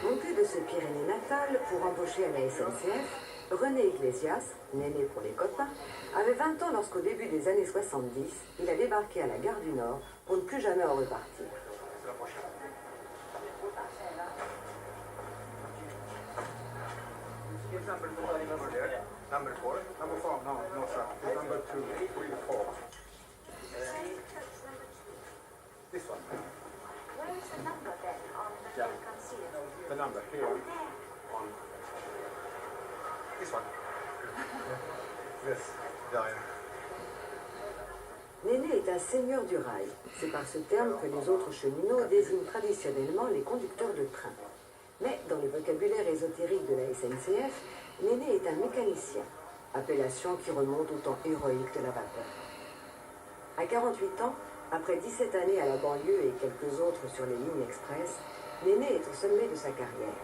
Monté de ses Pyrénées natales pour embaucher à la SNCF, René Iglesias, Néné pour les copains, avait 20 ans lorsqu'au début des années 70, il a débarqué à la gare du Nord pour ne plus jamais en repartir. Number 4? Number 4, no, no sir. It's number 2, 3, 4. This one. Where is the number then on the Yeah. you can see it? The number here. On. This one. Yes. Yeah, yeah. Néné est un seigneur du rail. C'est par ce terme que les autres cheminots désignent traditionnellement les conducteurs de train. Mais dans le vocabulaire ésotérique de la SNCF, Néné est un mécanicien, appellation qui remonte au temps héroïque de la vapeur. À 48 ans, après 17 années à la banlieue et quelques autres sur les lignes express, Néné est au sommet de sa carrière.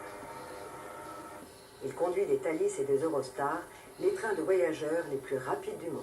Il conduit des Thalys et des Eurostar, les trains de voyageurs les plus rapides du monde.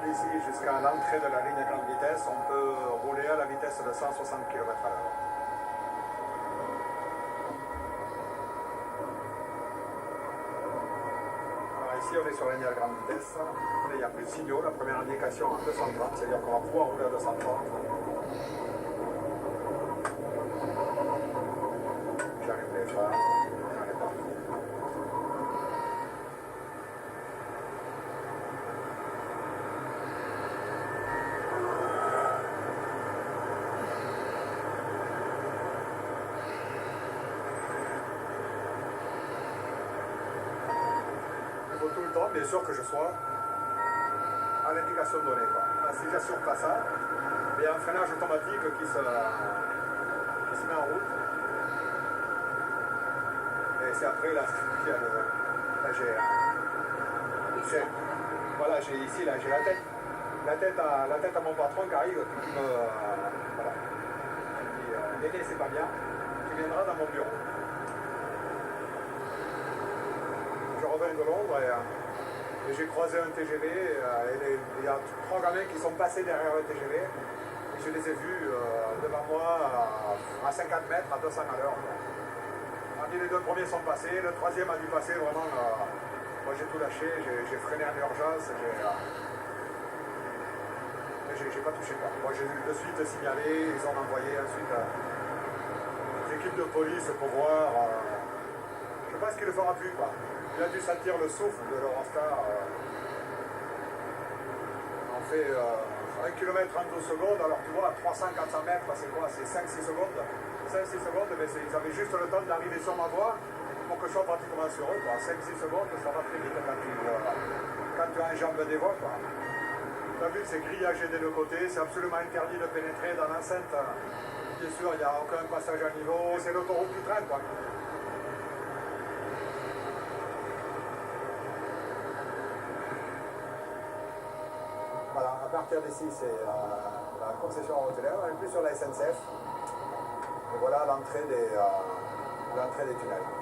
D'ici jusqu'à l'entrée de la ligne à grande vitesse, on peut rouler à la vitesse de 160 km/h. Alors ici on est sur la ligne à grande vitesse, il n'y a plus de signaux, la première indication à 230, c'est-à-dire qu'on va pouvoir rouler à 230. J'arrive les phares, j'en ai pas. Tout le temps, bien sûr que je sois à l'indication donnée. Si j'assure pas ça, il y a un freinage automatique qui se met en route. Et c'est après là qu'il y a le. Là j'ai ici là j'ai la tête à mon patron qui arrive qui me voilà. Il dit Néné c'est pas bien, tu viendras dans mon bureau. Je reviens de Londres et j'ai croisé un TGV et il y a 3 gamins qui sont passés derrière le TGV et je les ai vus devant moi à 50 mètres, à 200 à l'heure. Les 2 premiers sont passés, le 3e a dû passer vraiment. Moi j'ai tout lâché, j'ai freiné en urgence, j'ai pas touché quoi. Moi j'ai de suite signalé, ils ont envoyé ensuite des équipes de police pour voir. Je pense qu'il le fera plus quoi. Il a dû sentir le souffle de l'Eurostar. On fait 1 km en 12 secondes, alors tu vois, à 300-400 mètres, c'est quoi? C'est 5-6 secondes. 5-6 secondes, mais ils avaient juste le temps d'arriver sur ma voie pour que je sois pratiquement sur eux. 5-6 secondes, ça va très vite quand tu enjambes des voies. Tu as vu que c'est grillagé des deux côtés, c'est absolument interdit de pénétrer dans l'enceinte. Bien sûr, il n'y a aucun passage à niveau, c'est l'autoroute du train, quoi. Voilà, à partir d'ici, c'est la concession hôtelière, on est plus sur la SNCF. Et voilà l'entrée des tunnels.